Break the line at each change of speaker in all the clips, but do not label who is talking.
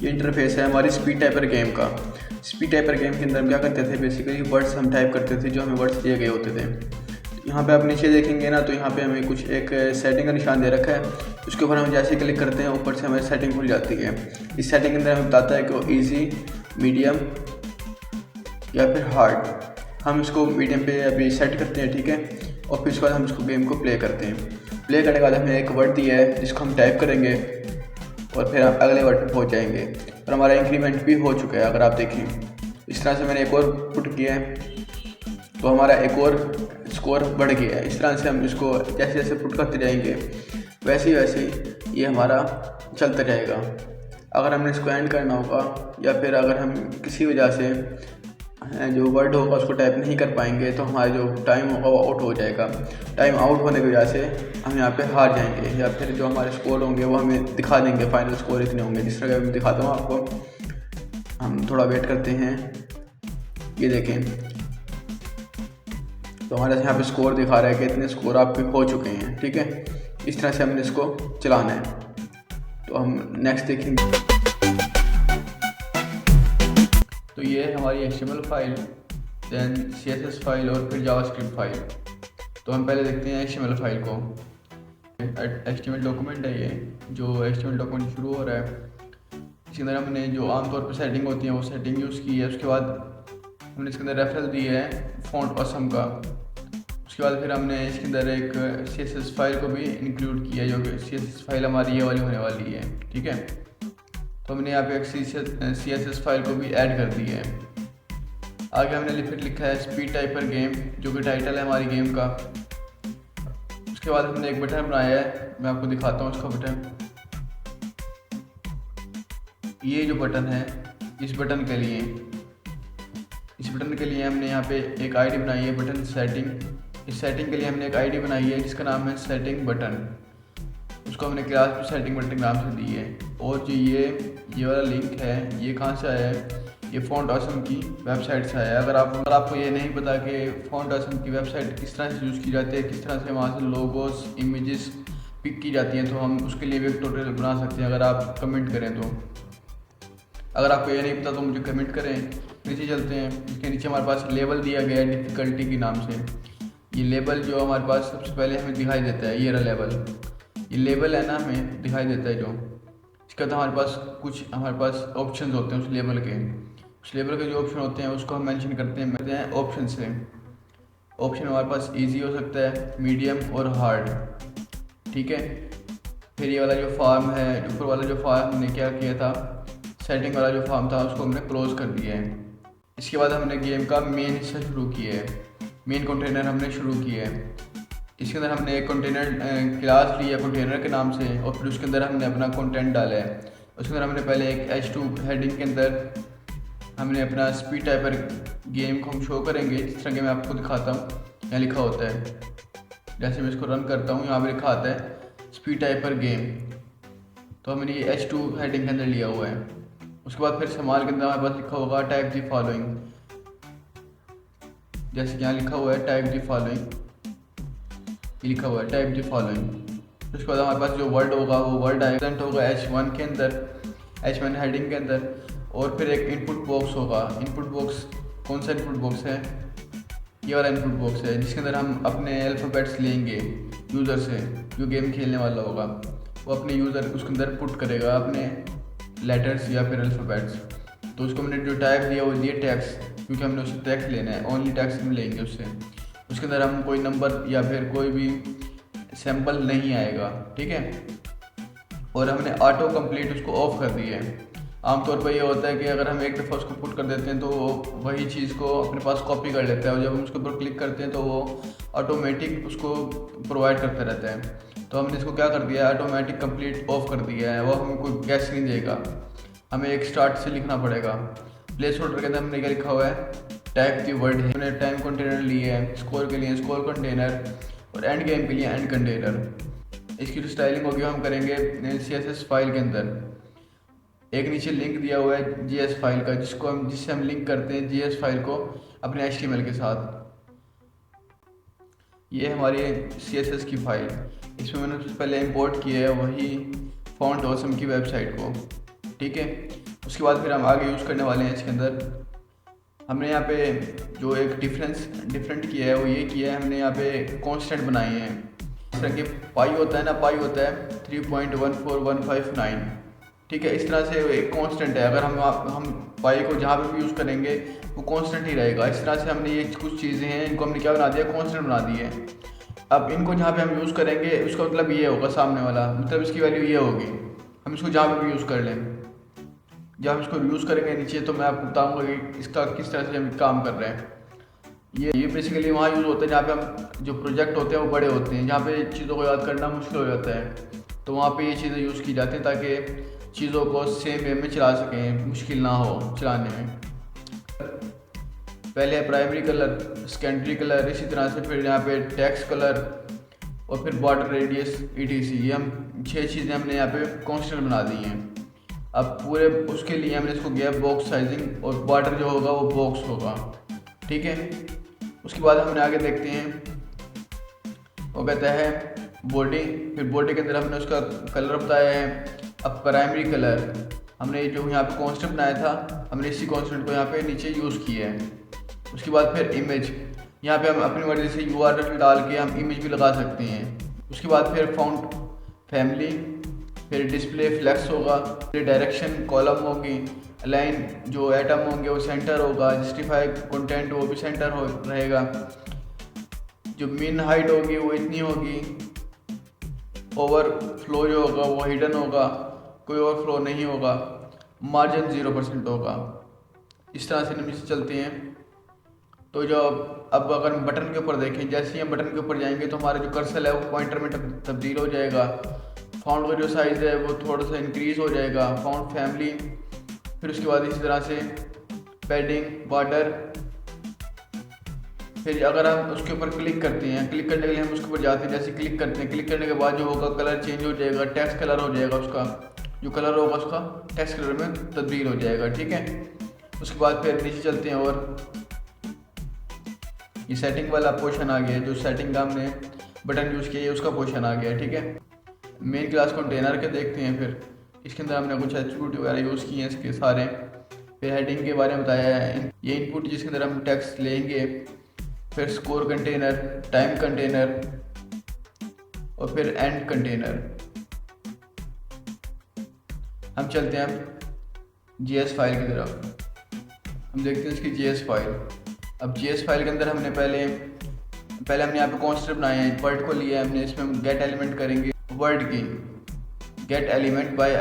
ये इंटरफेस है हमारी स्पीड टाइपर गेम का। स्पीड टाइपर गेम के अंदर हम क्या करते थे, बेसिकली वर्ड्स हम टाइप करते थे जो हमें वर्ड्स दिए गए होते थे। यहाँ पे आप नीचे देखेंगे ना, तो यहाँ पे हमें कुछ एक सेटिंग का निशान दे रखा है। उसके ऊपर हम जैसे क्लिक करते हैं ऊपर से हमें सेटिंग खुल जाती है। इस सेटिंग के अंदर हमें बताता है कि वो ईजी, मीडियम या फिर हार्ड। हम इसको मीडियम पे अभी सेट करते हैं, ठीक है। और फिर उसके बाद हम इसको गेम को प्ले करते हैं। प्ले करने के बाद हमें एक वर्ड दिया है जिसको हम टाइप करेंगे और फिर हम अगले वर्ड पे पहुँच जाएंगे। और हमारा इंक्रीमेंट भी हो चुका है, अगर आप देखें इस तरह से मैंने एक और पुट किया है तो हमारा एक और स्कोर बढ़ गया है। इस तरह से हम इसको जैसे जैसे पुट करते जाएंगे वैसे वैसे ये हमारा चलता रहेगा। अगर हमने इसको एंड करना होगा या फिर अगर हम किसी वजह से जो वर्ड होगा उसको टाइप नहीं कर पाएंगे तो हमारा जो टाइम होगा वो आउट हो जाएगा। टाइम आउट होने की वजह से हम यहाँ पे हार जाएंगे, या फिर जो हमारे स्कोर होंगे वो हमें दिखा देंगे, फाइनल स्कोर इतने होंगे। जिस तरह मैं दिखाता हूँ आपको, हम थोड़ा वेट करते हैं। ये देखें तो हमारे यहाँ पे स्कोर दिखा रहा है कि इतने स्कोर आपके हो चुके हैं, ठीक है। इस तरह से हमने इसको चलाना है। तो हम नेक्स्ट देखेंगे। तो ये है हमारी HTML file, then CSS file और फिर जावास्क्रिप्ट फाइल। तो हम पहले देखते हैं HTML फाइल को। HTML डॉक्यूमेंट है ये, जो HTML डॉक्यूमेंट शुरू हो रहा है। इसके अंदर हमने जो आमतौर पर सेटिंग होती है वो सेटिंग यूज़ की है। उसके बाद हमने इसके अंदर रेफरेंस दी है फॉन्ट ऑसम का। उसके बाद फिर हमने इसके अंदर एक CSS फाइल को भी इंक्लूड किया, जो कि CSS फाइल हमारी ये वाली होने वाली है, ठीक है। तो हमने यहाँ पे एक CSS फाइल को भी ऐड कर दी है। आगे हमने फिर लिखा है स्पीड टाइपर गेम, जो कि टाइटल है हमारी गेम का। उसके बाद हमने एक बटन बनाया है, मैं आपको दिखाता हूँ उसका बटन। ये जो बटन है, इस बटन के लिए हमने यहाँ पे एक आईडी बनाई है, बटन सेटिंग। इस सेटिंग के लिए हमने एक आईडी बनाई है जिसका नाम है सेटिंग बटन। उसको हमने क्लास में सेटिंग बटन नाम से दी है। और जो ये वाला लिंक है, ये कहाँ से आया है? ये फॉन्ट ऑसम की वेबसाइट से आया है। अगर आपको ये नहीं पता कि फॉन्ट ऑसम की वेबसाइट किस तरह से यूज़ की जाती है, किस तरह से वहाँ से लोगोस, इमेजेस पिक की जाती हैं, तो हम उसके लिए भी एक ट्यूटोरियल बना सकते हैं, अगर आप कमेंट करें तो। अगर आपको ये नहीं पता तो मुझे कमेंट करें। नीचे चलते हैं। इसके नीचे हमारे पास लेबल दिया गया है डिफ़िकल्टी के नाम से। ये लेबल जो हमारे पास सबसे पहले हमें दिखाई देता है, ये रहा लेबल। ये लेबल है ना, हमें दिखाई देता है जो। इसका तो हमारे पास ऑप्शन होते हैं उस लेबल के जो ऑप्शन होते हैं उसको हम मेंशन करते हैं ऑप्शन से। ऑप्शन हमारे पास इजी हो सकता है, मीडियम और हार्ड, ठीक है। फिर ये वाला जो फॉर्म है, ऊपर वाला जो फॉर्म हमने क्या किया था, सेटिंग वाला जो फॉर्म था उसको हमने क्लोज कर दिया है। इसके बाद हमने गेम का मेन हिस्सा शुरू किया है, मेन कंटेनर हमने शुरू किया है। इसके अंदर हमने एक कंटेनर क्लास लिया कंटेनर के नाम से, और फिर उसके अंदर हमने अपना कंटेंट डाला है। उसके अंदर हमने पहले एक H2 हेडिंग के अंदर हमने अपना स्पीड टाइपर गेम को हम शो करेंगे, जिस तरह के मैं आपको दिखाता हूँ। यहाँ लिखा होता है, जैसे मैं इसको रन करता हूँ यहाँ पर लिखा आता है स्पीड टाइपर गेम। तो हमने ये H2 हेडिंग के अंदर लिया हुआ है। उसके बाद फिर समाल के अंदर हमारे पास लिखा होगा टाइप दी फॉलोइंग, जैसे यहाँ लिखा हुआ है टाइप दी फॉलोइंग, लिखा हुआ है टाइप दी फॉलोइंग। उसके बाद हमारे पास जो वर्ड होगा वो वर्ड प्रेजेंट होगा H1 के अंदर, H1 हेडिंग के अंदर। और फिर एक इनपुट बॉक्स होगा। इनपुट बॉक्स कौन सा इनपुट बॉक्स है? ये वाला इनपुट बॉक्स है, जिसके अंदर हम अपने अल्फ़ाबेट्स लेंगे यूज़र से, जो गेम खेलने वाला होगा वो अपने यूज़र उसके अंदर पुट करेगा अपने लेटर्स या फिर अल्फ़ाबेट्स। तो उसको हमने जो टैग दिया वो दिए टैक्स, क्योंकि हमने उससे टैक्स लेना है, ओनली टैक्स हम लेंगे उससे। उसके अंदर हम कोई नंबर या फिर कोई भी सैम्पल नहीं आएगा, ठीक है। और हमने ऑटो कंप्लीट उसको ऑफ कर दिया है। आमतौर पर ये होता है कि अगर हम एक दफ़ा उसको पुट कर देते हैं तो वो वही चीज़ को अपने पास कॉपी कर लेता है, और जब हम उसके ऊपर क्लिक करते हैं तो वो ऑटोमेटिक उसको प्रोवाइड करता रहता है। तो हमने इसको क्या कर दिया है, ऑटोमेटिक कंप्लीट ऑफ कर दिया है। वो हमें कोई गैस नहीं देगा, हमें एक स्टार्ट से लिखना पड़ेगा। प्लेस होल्डर के अंदर हमने क्या लिखा हुआ है, टाइप दी वर्ड है। हमने टाइम कंटेनर लिए है, स्कोर के लिए स्कोर कंटेनर, और एंड गेम के लिए एंड कंटेनर। इसकी जो स्टाइलिंग होगी हम करेंगे CSS फाइल के अंदर। एक नीचे लिंक दिया हुआ है JS फाइल का, जिससे हम लिंक करते हैं JS फाइल को अपने HTML के साथ। ये हमारी CSS की फाइल, इसमें मैंने सबसे पहले इंपोर्ट किया है वही फॉन्ट ऑसम की वेबसाइट को, ठीक है। उसके बाद फिर हम आगे यूज़ करने वाले हैं इसके अंदर। हमने यहाँ पे जो एक डिफरेंट किया है वो ये किया है, हमने यहाँ पे कांस्टेंट बनाए हैं। इस तरह के पाई होता है ना, पाई होता है 3.14159, ठीक है। इस तरह से एक कांस्टेंट है, अगर हम पाई को जहाँ पे भी यूज़ करेंगे वो कांस्टेंट ही रहेगा। इस तरह से हमने ये कुछ चीज़ें हैं, इनको हमने क्या बना दिया, कांस्टेंट बना दी है। अब इनको जहाँ पे हम यूज़ करेंगे उसका मतलब ये होगा, सामने वाला मतलब इसकी वैल्यू ये होगी। हम इसको जहाँ पे भी यूज़ कर लें, जब हम इसको यूज़ करेंगे नीचे तो मैं आपको बताऊंगा कि इसका किस तरह से हम काम कर रहे हैं। ये बेसिकली वहाँ यूज़ होता है जहाँ पे हम जो प्रोजेक्ट होते हैं वो बड़े होते हैं, जहाँ पे चीज़ों को याद करना मुश्किल हो जाता है, तो वहाँ पे ये चीज़ें यूज़ की जाती हैं ताकि चीज़ों को सेम वे में चला सकें, मुश्किल ना हो चलाने में। पहले प्राइमरी कलर, सेकेंडरी कलर, इसी तरह से फिर यहाँ पे टेक्स्ट कलर और फिर बॉर्डर रेडियस ETC। ये हम 6 चीज़ें हमने यहाँ पे कांस्टेंट बना दी हैं। अब पूरे उसके लिए हमने इसको किया बॉक्स साइजिंग, और बॉर्डर जो होगा वो बॉक्स होगा, ठीक है। उसके बाद हमने आगे देखते हैं, वो कहता है बॉडी। फिर बॉडी के अंदर हमने उसका कलर बताया है। अब प्राइमरी कलर हमने जो यहाँ पे कांस्टेंट बनाया था, हमने इसी कांस्टेंट को यहाँ पे नीचे यूज़ किया है। उसके बाद फिर इमेज, यहाँ पे हम अपनी मर्जी से URL डाल के हम इमेज भी लगा सकते हैं। उसके बाद फिर फाउंट फैमिली, फिर डिस्प्ले फ्लैक्स होगा, फिर डायरेक्शन कॉलम होगी, अलाइन जो एटम होंगे वो सेंटर होगा, जस्टिफाई कंटेंट वो भी सेंटर हो रहेगा, जो मीन हाइट होगी वो इतनी होगी, ओवरफ्लो जो होगा वो हिडन होगा, कोई ओवरफ्लो नहीं होगा, मार्जिन 0% होगा। इस तरह से नीचे चलते हैं। तो जो अब अगर हम बटन के ऊपर देखें, जैसे ही हम बटन के ऊपर जाएंगे तो हमारा जो कर्सर है वो पॉइंटर में तब्दील हो जाएगा। फाउंट का जो साइज़ है वो थोड़ा सा इंक्रीज़ हो जाएगा, फाउंट फैमिली। फिर उसके बाद इसी तरह से पैडिंग, बॉर्डर। फिर अगर हम उसके ऊपर क्लिक करते हैं, क्लिक करने के लिए हम उसके ऊपर जाते हैं, जैसे क्लिक करते हैं, क्लिक करने के बाद जो होगा कलर चेंज हो जाएगा, टेक्स्ट कलर हो जाएगा, उसका जो कलर होगा उसका टेक्स्ट कलर में तब्दील हो जाएगा, ठीक है। उसके बाद फिर नीचे चलते हैं और ये सेटिंग वाला पोर्शन आ गया, जो सेटिंग का हमने बटन यूज़ किया है उसका पोर्शन आ गया, ठीक है। मेन क्लास कंटेनर के देखते हैं। फिर इसके अंदर हमने कुछ एट्रीब्यूट वगैरह यूज़ किए हैं इसके सारे। फिर हेडिंग के बारे में बताया है, ये इनपुट जिसके अंदर हम टेक्स्ट लेंगे। फिर स्कोर कंटेनर, टाइम कंटेनर और फिर एंड कंटेनर। हम चलते हैं JS फाइल की तरफ, हम देखते हैं इसकी JS फाइल। अब JS फाइल के अंदर हमने पहले हमने यहाँ पे कांस्टेंट बनाए हैं, वर्ड को लिया है हमने, इसमें हम गेट एलिमेंट करेंगे वर्ड की, गेट एलिमेंट बाय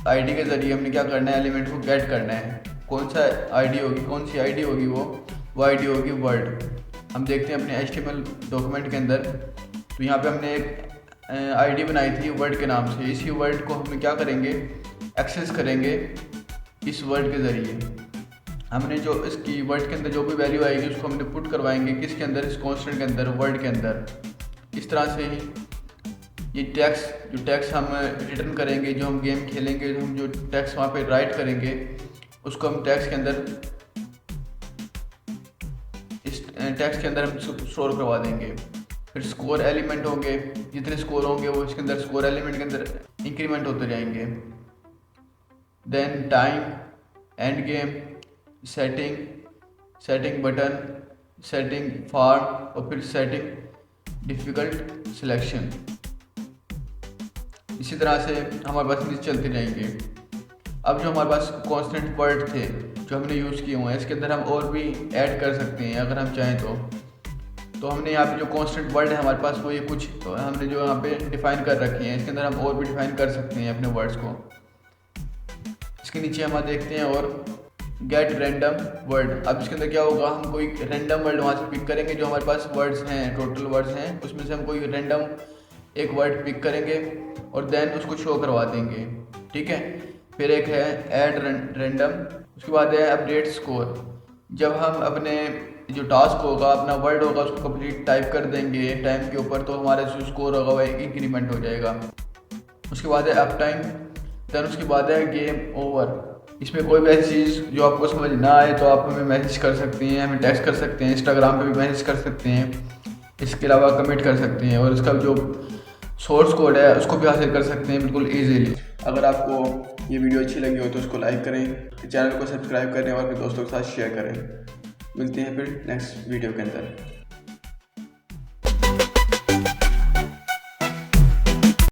ID के ज़रिए हमने क्या करना है, एलिमेंट को गेट करना है। कौन सा ID होगी, कौन सी ID होगी, वो ID होगी वर्ड। हम देखते हैं अपने HTML डॉक्यूमेंट के अंदर, तो यहाँ पे हमने एक ID बनाई थी वर्ड के नाम से। इसी वर्ड को हम क्या करेंगे, एक्सेस करेंगे इस वर्ड के ज़रिए। हमने जो इसकी वर्ड के अंदर जो भी वैल्यू आएगी उसको हमने पुट करवाएंगे किसके अंदर, इस कांस्टेंट के अंदर, वर्ड के अंदर। इस तरह से ही ये टेक्स्ट हम रिटर्न करेंगे, जो हम गेम खेलेंगे, हम जो टेक्स्ट वहाँ पे राइट करेंगे उसको हम टेक्स्ट के अंदर, इस टेक्स्ट के अंदर हम स्टोर करवा देंगे। फिर स्कोर एलिमेंट होंगे, जितने स्कोर होंगे वो इसके अंदर स्कोर एलिमेंट के अंदर इंक्रीमेंट होते जाएंगे। Then time, end game, setting button, setting form और फिर सेटिंग डिफ़िकल्ट सिलेक्शन। इसी तरह से हमारे पास नीचे चलते जाएंगे। अब जो हमारे पास कांस्टेंट वर्ड थे जो हमने यूज़ किए हुए हैं, इसके अंदर हम और भी ऐड कर सकते हैं अगर हम चाहें तो हमने यहाँ पे जो कांस्टेंट वर्ड है हमारे पास वो ये कुछ तो हमने जो यहाँ पे डिफ़ाइन कर रखे हैं, इसके अंदर हम और भी डिफ़ाइन कर सकते हैं अपने वर्ड्स को। इसके नीचे हम देखते हैं और गेट रैंडम वर्ड। अब इसके अंदर क्या होगा, हम कोई रैंडम वर्ड वहाँ से पिक करेंगे, जो हमारे पास वर्ड्स हैं, टोटल वर्ड्स हैं, उसमें से हम कोई रैंडम एक वर्ड पिक करेंगे और देन उसको शो करवा देंगे, ठीक है। फिर एक है ऐड रैंडम, उसके बाद है अपडेट स्कोर। जब हम अपने जो टास्क होगा, अपना वर्ड होगा, उसको कंप्लीट टाइप कर देंगे टाइम के ऊपर, तो हमारा जो स्कोर होगा वो इंक्रीमेंट हो जाएगा। उसके बाद है अप टाइम, देन उसके बाद है गेम ओवर। इसमें कोई भी ऐसी चीज़ जो आपको समझ ना आए तो आप हमें मैसेज कर सकते हैं, हमें टेक्स्ट कर सकते हैं, इंस्टाग्राम पे भी मैसेज कर सकते हैं, इसके अलावा कमेंट कर सकते हैं और इसका जो सोर्स कोड है उसको भी हासिल कर सकते हैं बिल्कुल ईजीली। अगर आपको ये वीडियो अच्छी लगी हो तो उसको लाइक करें, चैनल को सब्सक्राइब करें और अपने दोस्तों के साथ शेयर करें। मिलते हैं फिर नेक्स्ट वीडियो के अंदर।